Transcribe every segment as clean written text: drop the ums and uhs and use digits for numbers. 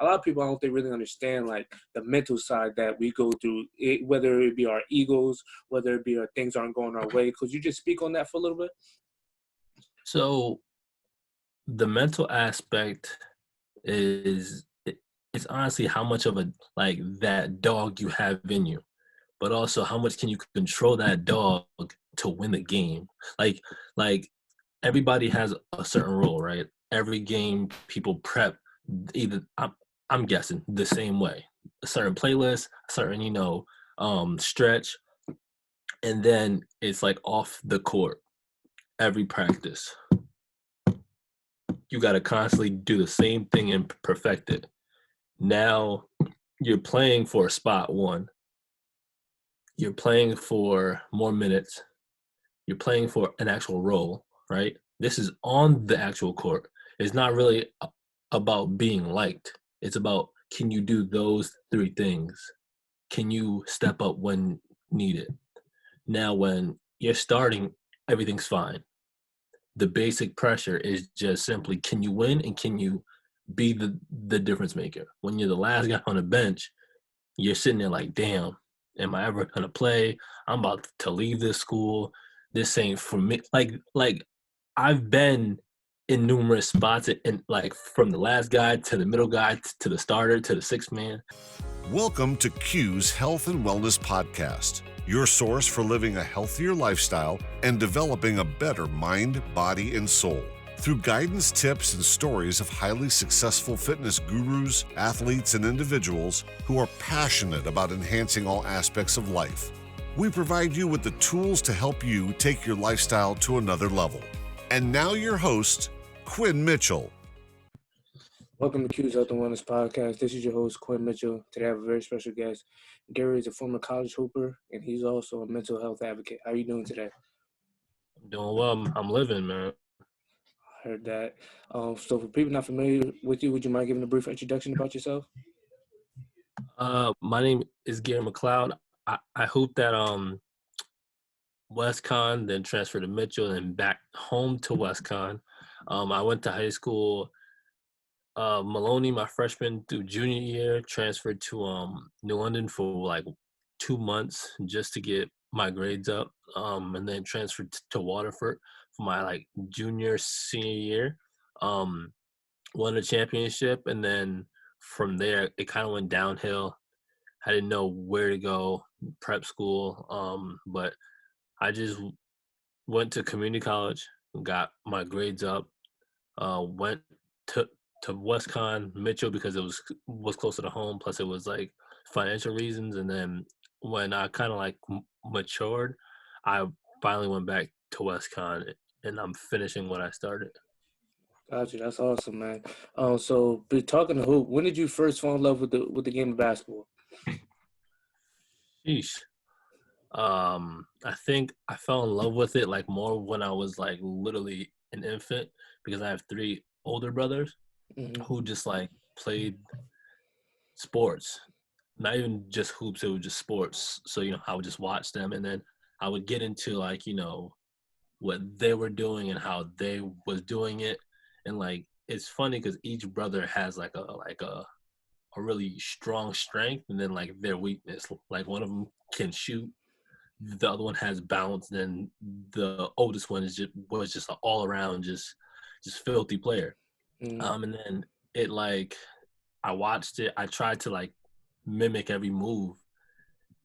a lot of people, I don't think, really understand like the mental side that we go through, whether it be our egos, whether it be our things aren't going our way. Could you just speak on that for a little bit? So the mental aspect it's honestly how much of a like that dog you have in you, but also how much can you control that dog to win the game. Like everybody has a certain role, right? Every game people prep either I'm guessing the same way. A certain playlist, a certain, stretch, and then it's like off the court every practice. You got to constantly do the same thing and perfect it. Now you're playing for spot one. You're playing for more minutes. You're playing for an actual role, right? This is on the actual court. It's not really about being liked. It's about, can you do those three things? Can you step up when needed? Now, when you're starting, everything's fine. The basic pressure is just simply, can you win and can you be the difference maker? When you're the last guy on the bench, you're sitting there like, damn, am I ever gonna play? I'm about to leave this school. This ain't for me. Like I've been in numerous spots and like from the last guy to the middle guy to the starter to the sixth man. Welcome to Q's Health and Wellness Podcast, your source for living a healthier lifestyle and developing a better mind, body, and soul. Through guidance, tips, and stories of highly successful fitness gurus, athletes, and individuals who are passionate about enhancing all aspects of life, we provide you with the tools to help you take your lifestyle to another level. And now your host, Quinn Mitchell. Welcome to Q's Health and Wellness Podcast. This is your host, Quinn Mitchell. Today I have a very special guest. Geary is a former college hooper, and he's also a mental health advocate. How are you doing today? I'm doing well. I'm living, man. I heard that. So for people not familiar with you, would you mind giving a brief introduction about yourself? My name is Geary McLeod. I hooped at WestCon, then transferred to Mitchell, and back home to WestCon. I went to high school Maloney my freshman through junior year, transferred to New London for like 2 months just to get my grades up, and then transferred to Waterford for my like junior senior year. Won a championship, and then from there it kind of went downhill. I didn't know where to go, prep school, but I just went to community college, got my grades up, went to WestCon Mitchell because it was closer to home. Plus, it was like financial reasons. And then when I kind of like matured, I finally went back to WestCon, and I'm finishing what I started. Gotcha. That's awesome, man. So be talking to hoop. When did you first fall in love with the game of basketball? Sheesh. I think I fell in love with it like more when I was like literally an infant because I have 3 older brothers who just like played sports, not even just hoops, it was just sports. So, I would just watch them, and then I would get into like, what they were doing and how they was doing it. And like, it's funny because each brother has like a really strong strength and then like their weakness. Like one of them can shoot, the other one has balance, then the oldest one was just an all around just filthy player. And then it like I watched it, I tried to like mimic every move,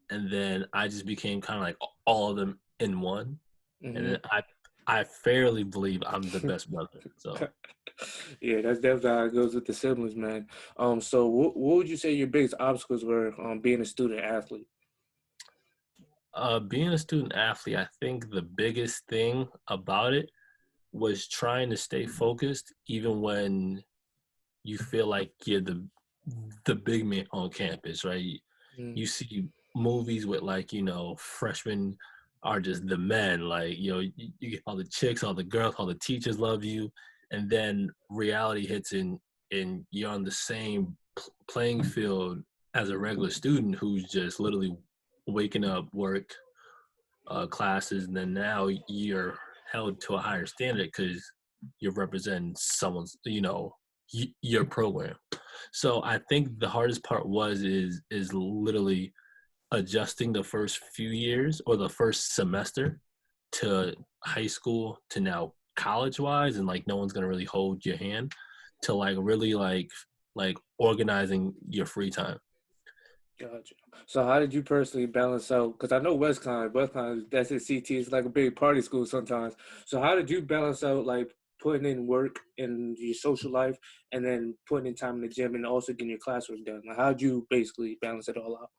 and then I just became kind of like all of them in one. And then I fairly believe I'm the best brother. So yeah, that's definitely how it goes with the siblings, man. So what would you say your biggest obstacles were being a student athlete? being a student athlete, I think the biggest thing about it was trying to stay focused even when you feel like you're the big man on campus, right? You see movies with like, freshmen are just the men, like, you get all the chicks, all the girls, all the teachers love you, and then reality hits and you're on the same playing field as a regular student who's just literally waking up, work, classes, and then now you're held to a higher standard because you're representing someone's, your program. So I think the hardest part is literally adjusting the first few years or the first semester to high school to now college wise, and like no one's gonna really hold your hand to like really like organizing your free time. Gotcha. So how did you personally balance out? Because I know West Con, that's at CT. It's like a big party school sometimes. So how did you balance out like putting in work in your social life and then putting in time in the gym and also getting your classwork done? Like, how'd you basically balance it all out?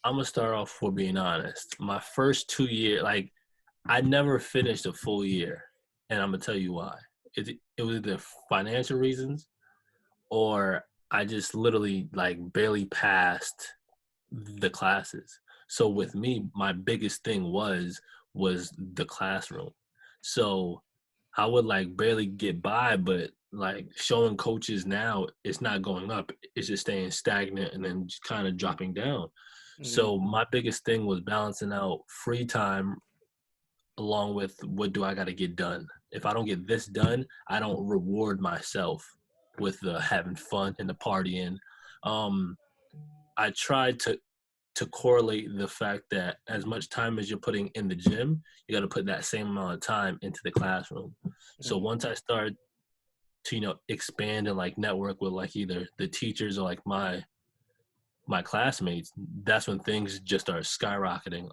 I'm gonna start off for being honest. My first 2 years, like I never finished a full year, and I'm gonna tell you why. It was the financial reasons, or I just literally like barely passed the classes. So with me, my biggest thing was the classroom. So I would like barely get by, but like showing coaches now, it's not going up. It's just staying stagnant and then just kind of dropping down. Mm-hmm. So my biggest thing was balancing out free time along with what do I got to get done. If I don't get this done, I don't reward myself with the having fun and the partying. Um, I tried to correlate the fact that as much time as you're putting in the gym, you got to put that same amount of time into the classroom. So Mm-hmm. once I started to expand and like network with like either the teachers or like my classmates, that's when things just started skyrocketing.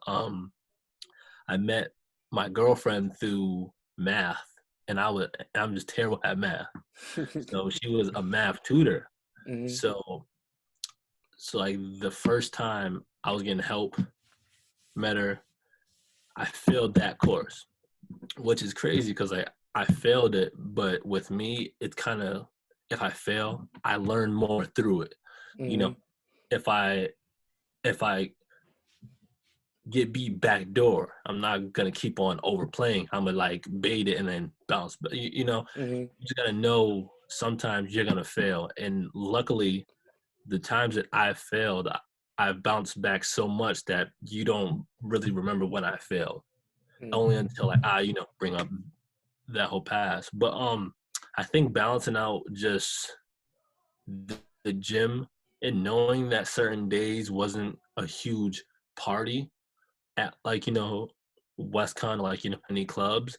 I met my girlfriend through math, and I'm just terrible at math. So she was a math tutor. Mm-hmm. So like the first time I was getting help, met her, I failed that course, which is crazy because I failed it. But with me, it's kind of, if I fail, I learn more through it. You know, Mm-hmm. if I get beat back door, I'm not gonna keep on overplaying. I'm gonna like bait it and then bounce. But Mm-hmm. you just gotta know sometimes you're gonna fail. And luckily, the times that I've failed, I've bounced back so much that you don't really remember when I failed. Only until like bring up that whole past. But I think balancing out just the gym and knowing that certain days wasn't a huge party at like WestCon, like any clubs,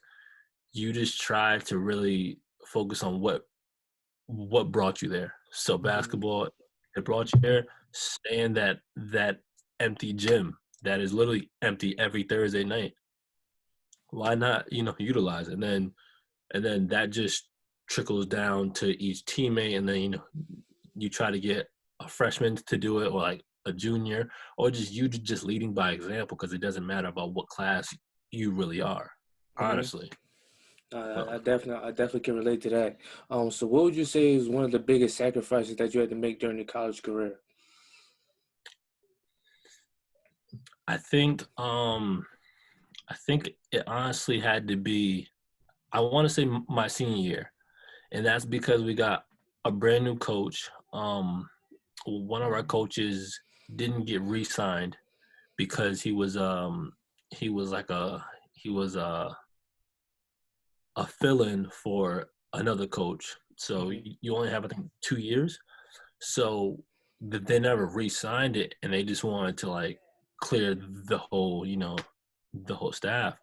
you just try to really focus on what brought you there. So Mm-hmm. basketball, it brought you there. Stay in that empty gym that is literally empty every Thursday night. Why not utilize it? And then that just trickles down to each teammate, and then you try to get a freshman to do it, or like a junior, or just you just leading by example, because it doesn't matter about what class you really are, Mm-hmm. honestly. I definitely can relate to that. So what would you say is one of the biggest sacrifices that you had to make during your college career? I think it honestly had to be, I want to say my senior year, and that's because we got a brand new coach. One of our coaches didn't get re-signed because he was like he was a fill-in for another coach. So Mm-hmm. you only have, I think, 2 years. So they never re-signed it, and they just wanted to like clear the whole staff.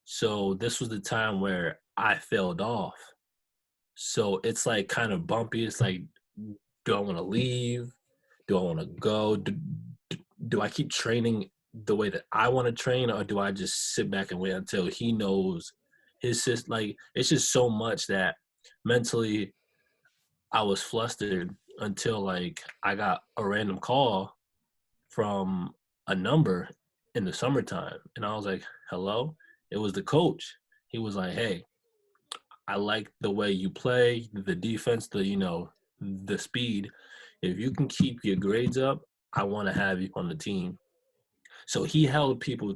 So this was the time where I failed off. So it's like kind of bumpy. It's like, do I want to leave? Do I want to go? Do I keep training the way that I want to train, or do I just sit back and wait until he knows his system? Like, it's just so much that mentally I was flustered until like I got a random call from a number in the summertime, and I was like, hello? It was the coach. He was like, hey, I like the way you play, the defense, the speed. If you can keep your grades up, I want to have you on the team. So he held people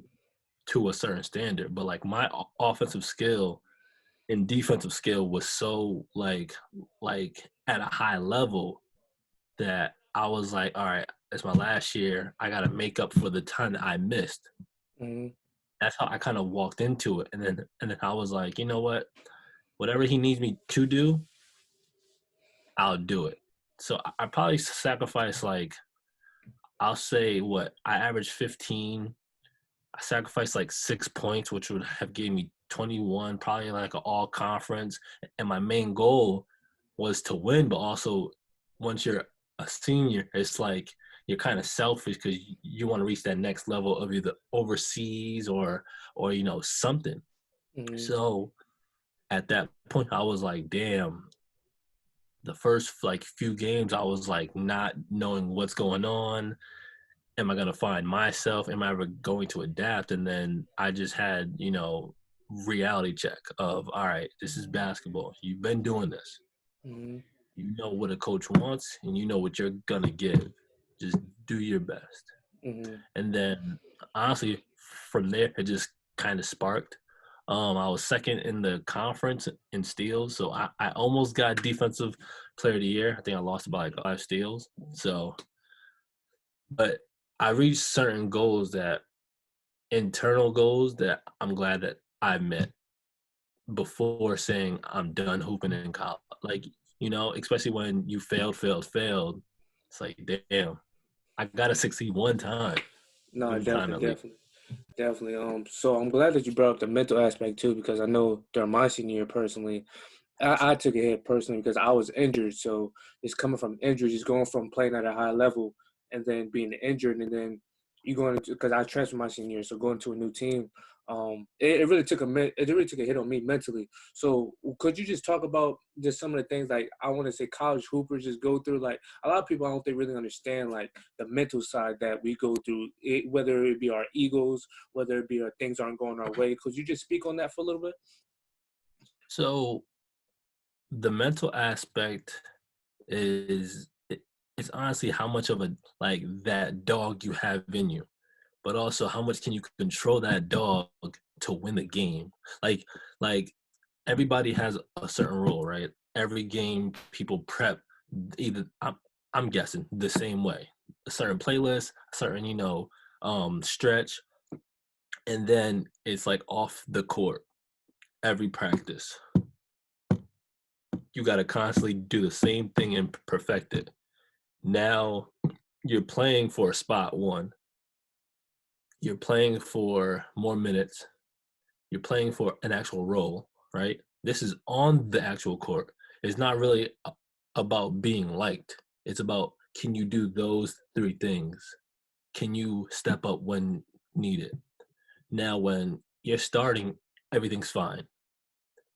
to a certain standard, but like my offensive skill and defensive skill was so like at a high level that I was like, all right, it's my last year. I got to make up for the time that I missed. Mm-hmm. That's how I kind of walked into it. And then I was like, you know what? Whatever he needs me to do, I'll do it. So I probably sacrifice like, I'll say what I averaged 15. I sacrificed like 6 points, which would have gave me 21, probably like an all conference. And my main goal was to win, but also once you're a senior, it's like you're kind of selfish because you want to reach that next level of either overseas or something. Mm-hmm. So at that point, I was like, damn. The first like few games, I was like not knowing what's going on. Am I going to find myself? Am I ever going to adapt? And then I just had, reality check of, all right, this is basketball. You've been doing this. Mm-hmm. You know what a coach wants and you know what you're going to give. Just do your best. Mm-hmm. And then honestly, from there, it just kind of sparked. I was second in the conference in steals. So I almost got defensive player of the year. I think I lost about like 5 steals. So, but I reached certain internal goals that I'm glad that I met before saying I'm done hooping in college. Like, especially when you failed. It's like, damn, I got to succeed one time. No, Time at least. definitely. So I'm glad that you brought up the mental aspect too, because I know during my senior year personally, I took a hit personally because I was injured. So it's coming from injuries, just going from playing at a high level and then being injured, and then you going into, because I transferred my senior year, so going to a new team. It really took a hit on me mentally. So could you just talk about just some of the things, like, I want to say college hoopers just go through? Like, a lot of people, I don't think really understand like the mental side that we go through, whether it be our egos, whether it be our things aren't going our way. Could you just speak on that for a little bit? So the mental aspect it's honestly how much of a like that dog you have in you, but also how much can you control that dog to win the game. Like everybody has a certain role, right? Every game people prep either I'm guessing the same way. A certain playlist, a certain stretch, and then it's like off the court every practice. You got to constantly do the same thing and perfect it. Now you're playing for spot one. You're playing for more minutes. You're playing for an actual role, right? This is on the actual court. It's not really about being liked. It's about, can you do those 3 things? Can you step up when needed? Now, when you're starting, everything's fine.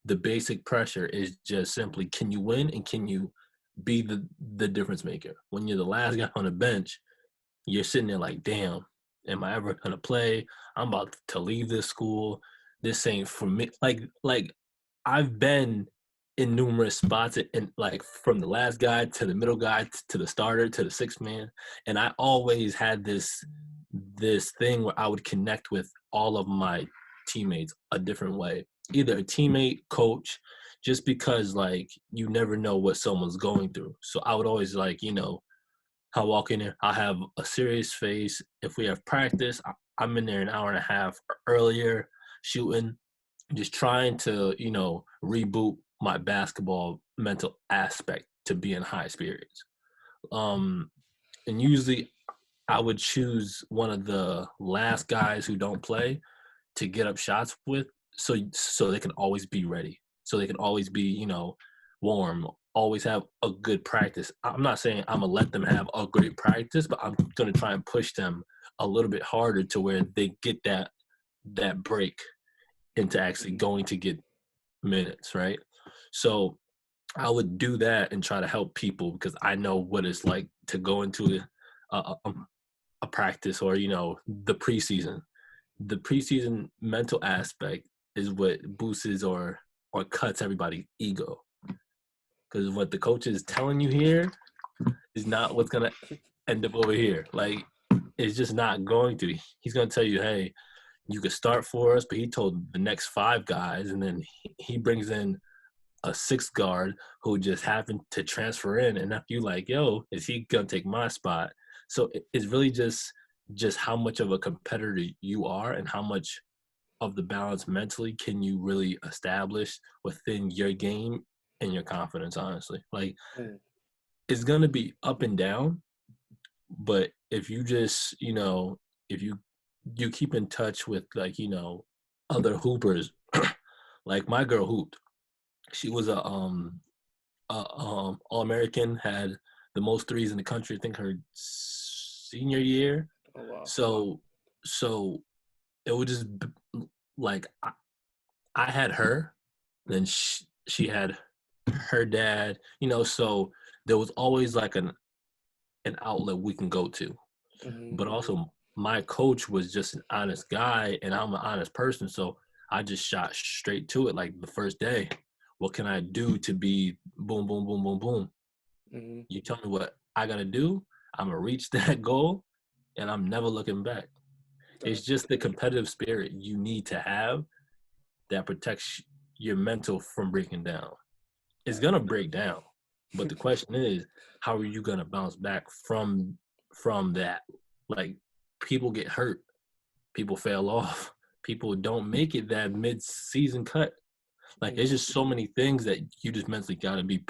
The basic pressure is just simply, can you win and can you be the difference maker? When you're the last guy on the bench, you're sitting there like, damn, am I ever gonna play? I'm about to leave this school. This ain't for me. Like I've been in numerous spots, and like from the last guy to the middle guy to the starter to the 6th man, and I always had this thing where I would connect with all of my teammates a different way, either a teammate, coach, just because like you never know what someone's going through. So I would always like, I walk in there, I have a serious face. If we have practice, I'm in there an hour and a half earlier shooting, just trying to, reboot my basketball mental aspect to be in high spirits. And usually I would choose one of the last guys who don't play to get up shots with, so they can always be ready, so they can always be, warm, always have a good practice. I'm not saying I'm gonna let them have a great practice, but I'm gonna try and push them a little bit harder to where they get that break into actually going to get minutes, right? So I would do that and try to help people because I know what it's like to go into a practice or the preseason. The preseason mental aspect is what boosts or cuts everybody's ego, because what the coach is telling you here is not what's gonna end up over here. Like, it's just not going to. He's gonna tell you, hey, you could start for us, but he told the next 5 guys, and then he brings in a 6th guard who just happened to transfer in, and if you like, yo, is he gonna take my spot? So it's really just how much of a competitor you are and how much of the balance mentally can you really establish within your game and your confidence, honestly. Like, it's gonna be up and down, but if you just, if you keep in touch with, like, other hoopers, like my girl hooped. She was All American, had the most threes in the country. I think her senior year. Oh wow. So so it would just like I had her, then she had her dad. So there was always like an outlet we can go to. But also my coach was just an honest guy, and I'm an honest person, so I just shot straight to it. Like the first day, what can I do to be boom, boom, boom, boom, boom? You tell me what I gotta do, I'm gonna reach that goal, and I'm never looking back. It's just the competitive spirit you need to have that protects your mental from breaking down. It's gonna break down, but the question is, how are you gonna bounce back from that? Like, people get hurt, people fail off, people don't make it that mid-season cut. Like, it's just so many things that you just mentally got to be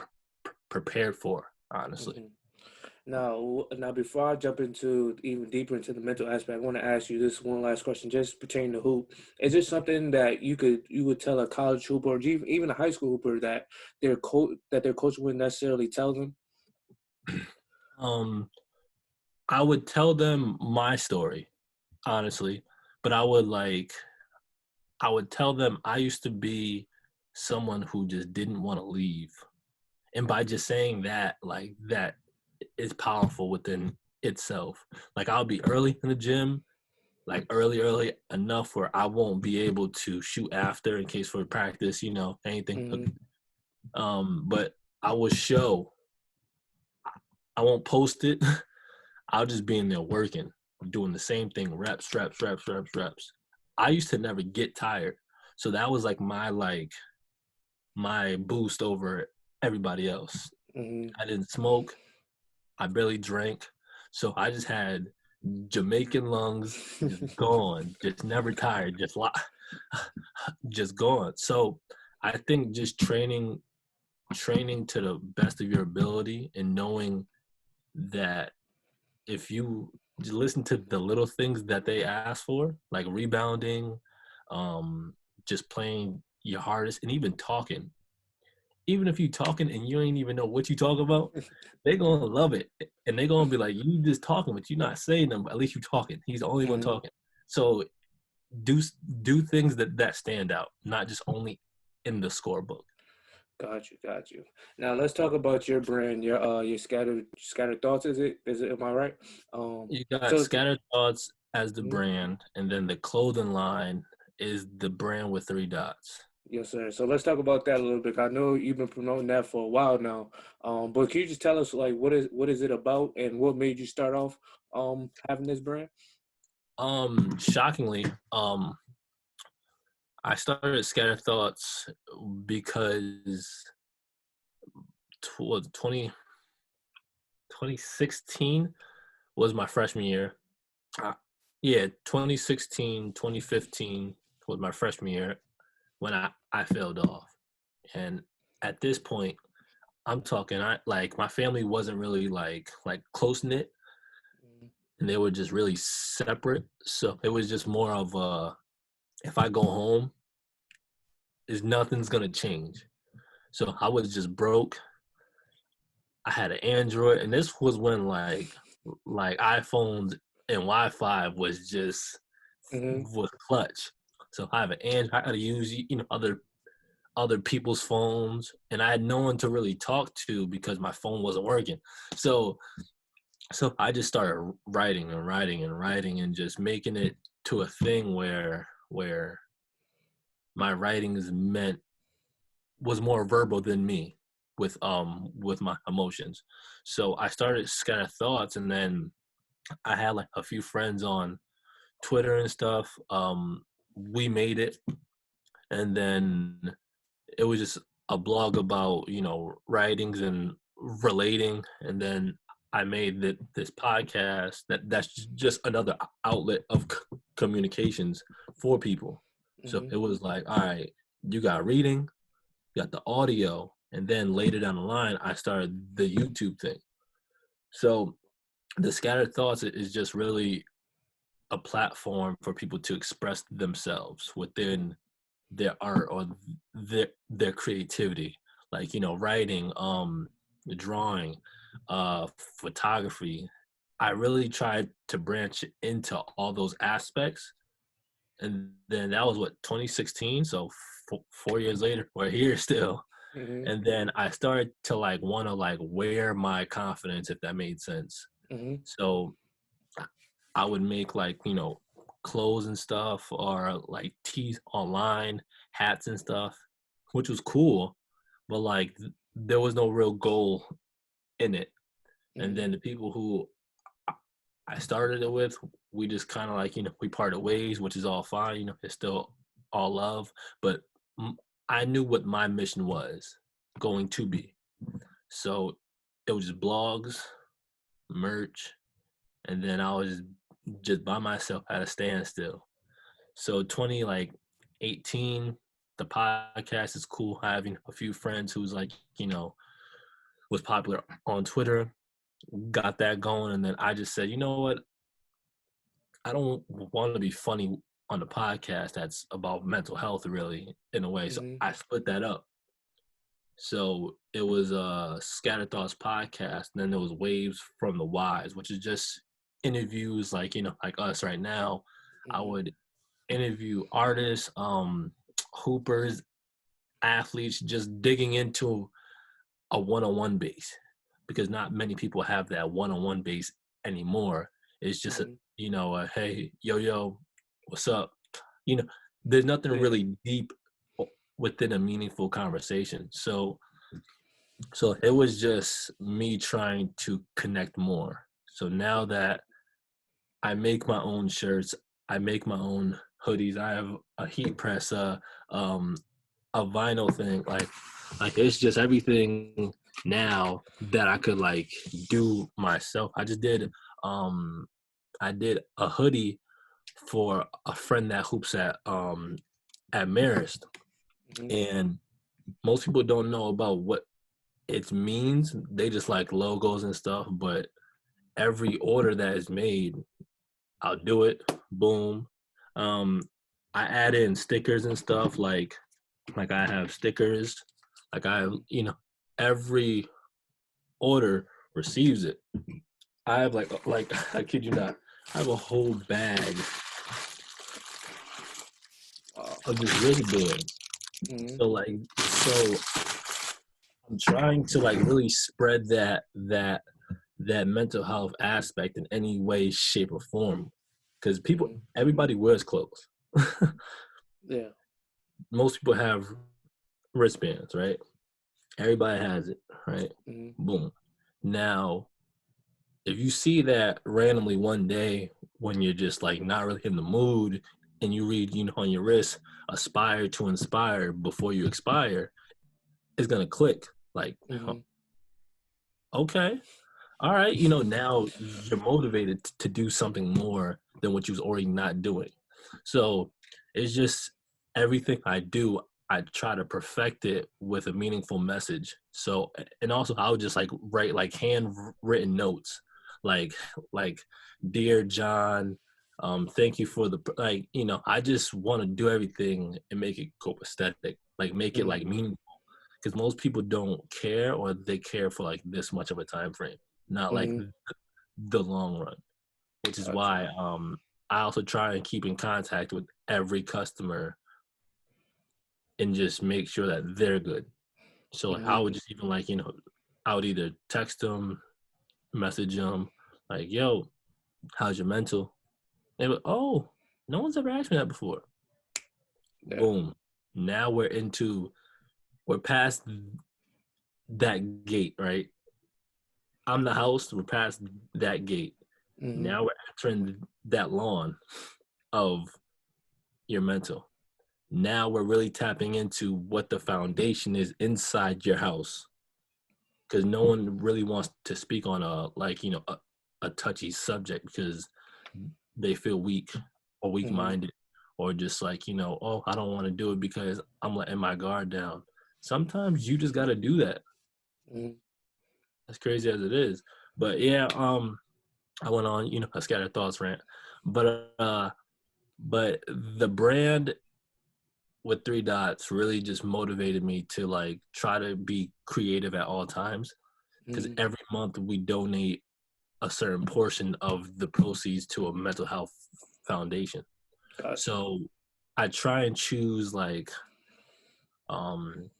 prepared for, honestly. Now, before I jump into even deeper into the mental aspect, I want to ask you this one last question, just pertaining to hoop. Is there something that you would tell a college hooper or even a high school hooper that their coach wouldn't necessarily tell them? I would tell them my story, honestly, but I would tell them I used to be someone who just didn't want to leave. And by just saying that, like, that is powerful within itself. Like, I'll be early in the gym, like early enough where I won't be able to shoot after in case for practice, anything. But I will show. I won't post it. I'll just be in there working, doing the same thing, reps. I used to never get tired. So that was like my boost over everybody else. I didn't smoke. I barely drank. So I just had Jamaican lungs, just gone, just never tired, just gone. So I think just training to the best of your ability and knowing that if you listen to the little things that they ask for, like rebounding, just playing your hardest, and even talking. Even if you talking and you ain't even know what you talk about, they gonna love it, and they gonna be like, "You just talking, but you're not saying them. But at least you talking. He's the only one talking." So do things that stand out, not just only in the scorebook. Got you. Now let's talk about your brand, your scattered thoughts. Is it? Am I right? You got So Scattered Thoughts as the brand, and then the clothing line is the brand with 3 dots. Yes, sir. So let's talk about that a little bit. I know you've been promoting that for a while now. But can you just tell us, like, what is it about, and what made you start off having this brand? Shockingly, I started Scattered Thoughts because 2016 was my freshman year. 2016, 2015 was my freshman year when I failed off. And at this point, I'm talking, my family wasn't really like close-knit, and they were just really separate. So it was just more of if I go home, nothing's gonna change. So I was just broke. I had an Android, and this was when like iPhones and Wi-Fi was just was clutch. So I have an Android. I had to use other people's phones, and I had no one to really talk to because my phone wasn't working. So I just started writing and just making it to a thing where my writings was more verbal than me with my emotions. So I started Scattered Thoughts, and then I had like a few friends on Twitter and stuff. We made it, and then it was just a blog about writings and relating, and then I made this podcast that's just another outlet of communications for people. So it was like, all right, you got reading, you got the audio, And then later down the line, I started the YouTube thing. So the Scattered Thoughts is just really a platform for people to express themselves within their art or their creativity, like, you know, writing, drawing, photography. I really tried to branch into all those aspects. And then that was what, 2016. So 4 years later, we're here still. Mm-hmm. And then I started to like want to like wear my confidence, if that made sense. Mm-hmm. So I would make like, you know, clothes and stuff, or like tees online, hats and stuff, which was cool, but like there was no real goal in it. And then the people who I started it with, we just kind of like, you know, we parted ways, which is all fine. You know, it's still all love, but I knew what my mission was going to be. So it was just blogs, merch, and then I was just by myself at a standstill. So 2018, the podcast is cool. Having a few friends who's like, you know, was popular on Twitter, got that going, and then I just said, you know what? I don't want to be funny on the podcast that's about mental health, really, in a way. So Mm-hmm. I split that up. So it was a Scattered Thoughts podcast, and then there was Waves from the Wise, which is just interviews like, you know, like us right now. I would interview artists, hoopers, athletes, just digging into a one-on-one base, because not many people have that one-on-one base anymore. It's just you know, hey, yo, what's up? You know, there's nothing really deep within a meaningful conversation. So it was just me trying to connect more. So now that I make my own shirts, I make my own hoodies, I have a heat press, a vinyl thing, like it's just everything now that I could like do myself. I did a hoodie for a friend that hoops at Marist, and most people don't know about what it means. They just like logos and stuff, but every order that is made, I'll do it. Boom. I add in stickers and stuff, like I have stickers, like I have, you know, every order receives it. I have like I kid you not, I have a whole bag of this wristband. So I'm trying to like really spread that mental health aspect in any way, shape, or form, because everybody wears clothes. Yeah. Most people have wristbands, right? Everybody has it, right? Boom. Now, if you see that randomly one day when you're just like not really in the mood, and you read, you know, on your wrist, aspire to inspire before you expire, it's gonna click. Like, okay, all right, you know, now you're motivated to do something more than what you was already not doing. So it's just everything I do, I try to perfect it with a meaningful message. So, and also I would just like write like handwritten notes, like dear John, thank you for the, like, you know, I just want to do everything and make it copacetic, like make it like meaningful, because most people don't care, or they care for like this much of a time frame, not like the long run, which is why I also try and keep in contact with every customer and just make sure that they're good. So like I would just even like, you know, I would either text them, message them, like, yo, how's your mental? They would, oh, no one's ever asked me that before. Yeah. Boom. Now we're past that gate, right? I'm the house, we're past that gate. Now we're entering that lawn of your mental. Now we're really tapping into what the foundation is inside your house, because no one really wants to speak on a touchy subject, because they feel weak or weak-minded, or just like, you know, oh, I don't want to do it because I'm letting my guard down. sometimes you just gotta do that. Mhm. As crazy as it is. But yeah, I went on, a scattered thoughts rant. But the brand with three dots really just motivated me to like try to be creative at all times. Because Mhm. every month we donate a certain portion of the proceeds to a mental health foundation. Gotcha. So I try and choose like um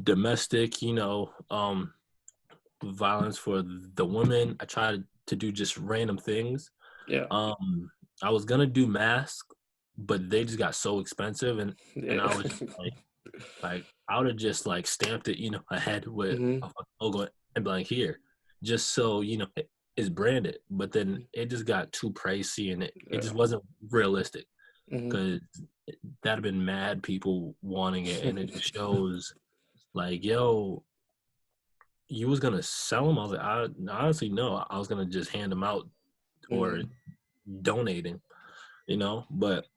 domestic, violence for the women. I try to do just random things. Yeah. I was gonna do masks, but they just got so expensive, and Yeah. I was just like I would have just like stamped it, ahead with Mhm. a fucking logo and be like here, just so it's branded. But then it just got too pricey, and it just Yeah. wasn't realistic Mhm. because that'd have been mad people wanting it, and it just shows like, yo, you was gonna sell them. I was like, I honestly no, I was gonna just hand them out or Mhm. donating, but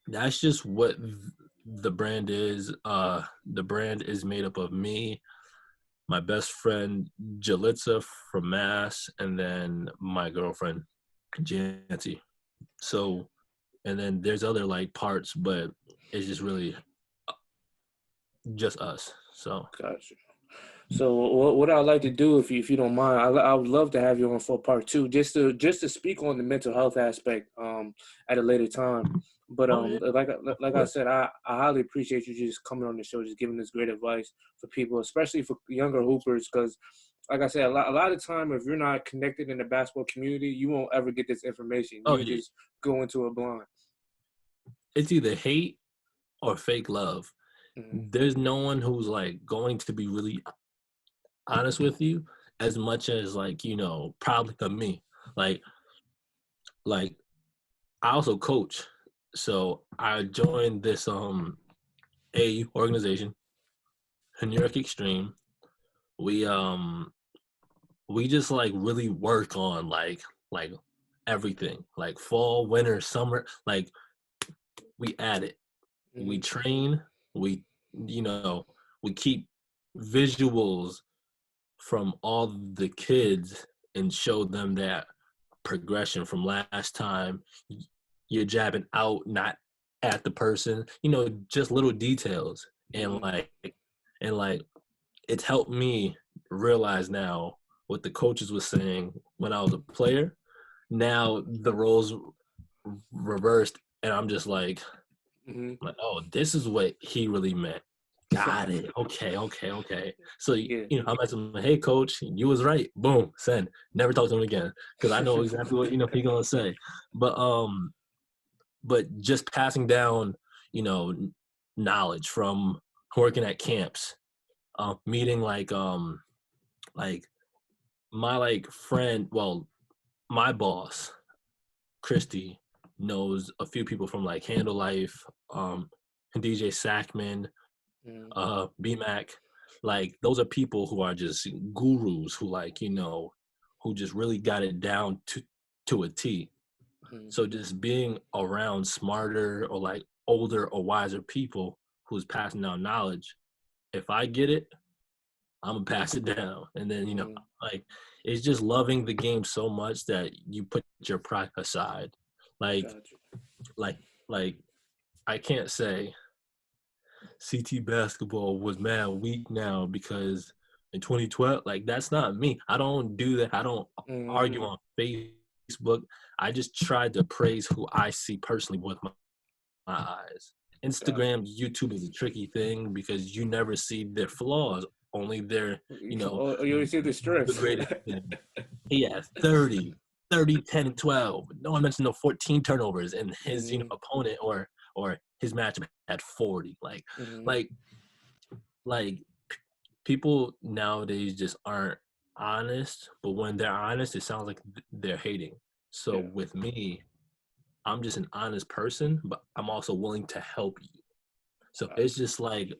that's just what the brand is. The brand is made up of me, my best friend Jalitza from Mass, and then my girlfriend Jancy. So, and then there's other like parts, but it's just really just us. So, Gotcha. So what I'd like to do, if you don't mind, I would love to have you on for part two, just to speak on the mental health aspect at a later time. But oh yeah, of like I course. said, I highly appreciate you just coming on the show, just giving this great advice for people, especially for younger hoopers, because like I said, a lot of time if you're not connected in the basketball community, you won't ever get this information. Oh You yeah, just go into it blind. it's either hate or fake love. Mm-hmm. There's no one who's like going to be really honest with you as much as like probably for me like like I also coach, so I joined this a organization, New York Extreme. We just like really work on like everything, like fall, winter, summer, like we add it, we Mm-hmm. train, we you know we keep visuals from all the kids and show them that progression from last time. You're jabbing out, not at the person, just little details. And Mm-hmm. like it's helped me realize now what the coaches was saying when I was a player. Now the roles reversed, and I'm just Mm-hmm. oh, this is what he really meant. Got it. Okay. So, Yeah. I'm at him, hey, coach, you was right. Boom, send. Never talk to him again because I know exactly what he gonna say. But just passing down, knowledge from working at camps, meeting like my friend, well, my boss, Christy, knows a few people from like Handle Life, DJ Sackman, Mm-hmm. BMAC. Like those are people who are just gurus who who just really got it down to a T. So just being around smarter or like older or wiser people who's passing down knowledge, if I get it, I'm gonna pass it down. And then, Mm-hmm. like it's just loving the game so much that you put your pride aside. Like Gotcha. like like I can't say CT basketball was mad weak now because in 2012, like that's not me. I don't do that. I don't argue Mm-hmm. on Facebook. I just tried to praise who I see personally with my eyes. Gotcha. Instagram, YouTube is a tricky thing because you never see their flaws, only their, Oh, you already see the the strengths. greatest thing. He has 30, 10, and 12. No one mentioned no 14 turnovers, and his, Mm-hmm. opponent or his matchup had 40. Mm-hmm. Like like people nowadays just aren't honest, but when they're honest, it sounds like they're hating. So Yeah. with me, I'm just an honest person, but I'm also willing to help you. So it's Gotcha. just like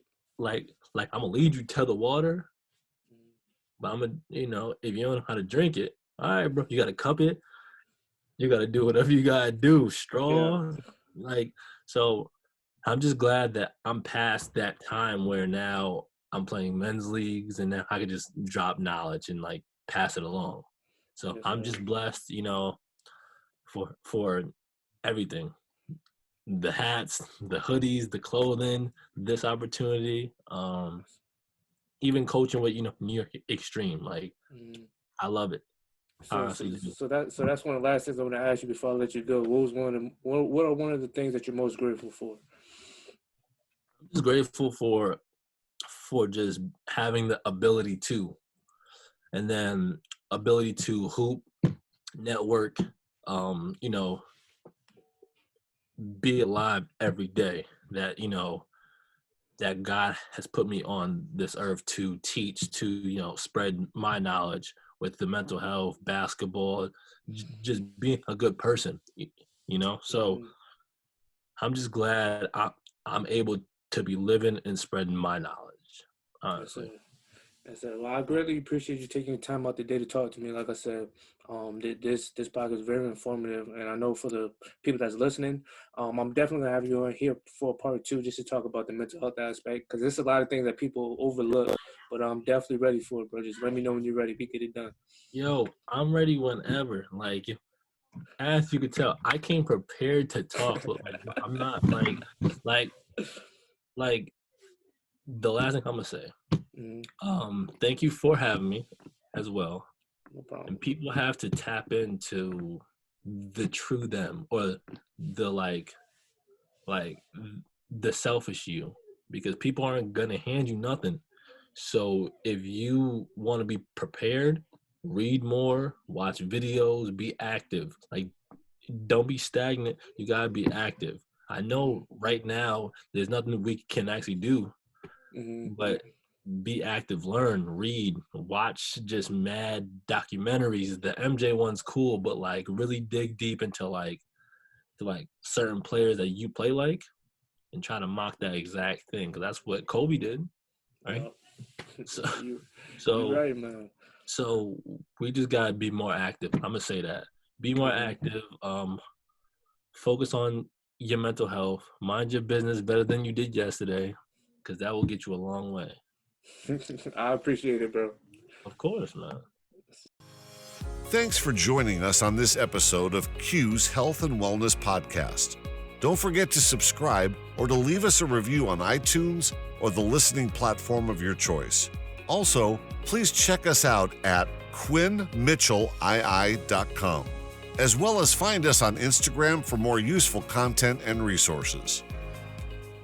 I'm gonna lead you to the water, but I'm gonna, if you don't know how to drink it, all right, bro, you gotta cup it, you gotta do whatever you gotta do, Yeah. straw, like so. I'm just glad that I'm past that time where now I'm playing men's leagues and now I can just drop knowledge and like pass it along. So Yes, I'm sir. just blessed, for everything. The hats, the hoodies, the clothing, this opportunity, even coaching with, New York Extreme. Like Mhm. I love it. I So, so, honestly do. so that's one of the last things I want to ask you before I let you go. What are one of the things that you're most grateful for? I'm just grateful for just having the ability to, and then ability to hoop, network, you know, be alive every day. That God has put me on this earth to teach, to spread my knowledge with the mental health, basketball, just being a. So Mhm. I'm just glad I'm able to be living and spreading my knowledge, Yes, sir. honestly. Yes, sir. Well, I greatly appreciate you taking the time out the day to talk to me. Like I said, this podcast is very informative, and I know for the people that's listening, I'm definitely gonna have you on here for part two just to talk about the mental health aspect because there's a lot of things that people overlook. But I'm definitely ready for it, bro. Just let me know when you're ready. We get it done. Yo, I'm ready whenever. Like, as you could tell, I came prepared to talk, but like I'm not like like the last thing I'm gonna say. Mhm. Thank you for having me as well. No problem. And people have to tap into the true them, or the like the selfish you, because people aren't gonna hand you nothing. So if you want to be prepared, read more, watch videos, be active. Like, don't be stagnant. You gotta be active. I Mhm. know right now there's nothing we can actually do, Mhm. but be active, learn, read, watch just mad documentaries. The MJ one's cool, but like really dig deep into like certain players that you play like and try to mock that exact thing, because that's what Kobe did, right? Yep. So You so right, man. so we just gotta be more active. I'm gonna say that. Be more Mhm. active. Focus on your mental health. Mind your business better than you did yesterday, because that will get you a long way. I appreciate it, bro. Of course, man. Thanks for joining us on this episode of Q's Health and Wellness Podcast. Don't forget to subscribe or to leave us a review on iTunes or the listening platform of your choice. Also, please check us out at QuinnMitchellII.com, as well as find us on Instagram for more useful content and resources.